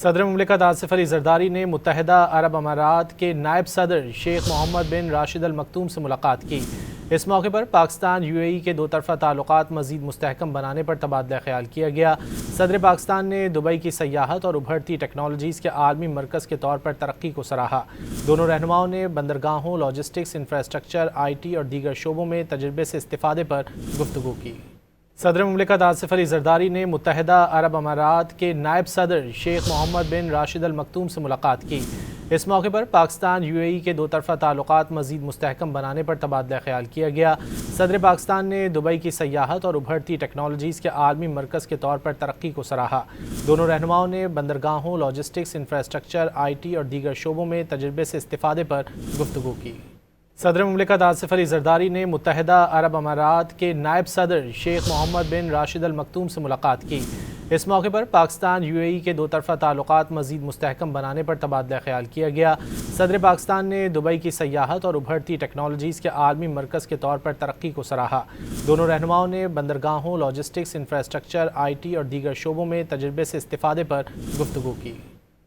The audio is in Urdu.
صدر مملکت آصف علی زرداری نے متحدہ عرب امارات کے نائب صدر شیخ محمد بن راشد ال مکتوم سے ملاقات کی۔ اس موقع پر پاکستان UAE کے دو طرفہ تعلقات مزید مستحکم بنانے پر تبادلہ خیال کیا گیا۔ صدر پاکستان نے دبئی کی سیاحت اور ابھرتی ٹیکنالوجیز کے عالمی مرکز کے طور پر ترقی کو سراہا۔ دونوں رہنماؤں نے بندرگاہوں، لاجسٹکس، انفراسٹرکچر، IT اور دیگر شعبوں میں تجربے سے استفادے پر گفتگو کی۔ صدر مملکت آصف علی زرداری نے متحدہ عرب امارات کے نائب صدر شیخ محمد بن راشد ال مکتوم سے ملاقات کی۔ اس موقع پر پاکستان UAE کے دو طرفہ تعلقات مزید مستحکم بنانے پر تبادلہ خیال کیا گیا۔ صدر پاکستان نے دبئی کی سیاحت اور ابھرتی ٹیکنالوجیز کے عالمی مرکز کے طور پر ترقی کو سراہا۔ دونوں رہنماؤں نے بندرگاہوں، لاجسٹکس، انفراسٹرکچر، IT اور دیگر شعبوں میں تجربے سے استفادے پر گفتگو کی۔ صدر مملکت آصف علی زرداری نے متحدہ عرب امارات کے نائب صدر شیخ محمد بن راشد ال مکتوم سے ملاقات کی۔ اس موقع پر پاکستان UAE کے دو طرفہ تعلقات مزید مستحکم بنانے پر تبادلہ خیال کیا گیا۔ صدر پاکستان نے دبئی کی سیاحت اور ابھرتی ٹیکنالوجیز کے عالمی مرکز کے طور پر ترقی کو سراہا۔ دونوں رہنماؤں نے بندرگاہوں، لاجسٹکس، انفراسٹرکچر، IT اور دیگر شعبوں میں تجربے سے استفادے پر گفتگو کی۔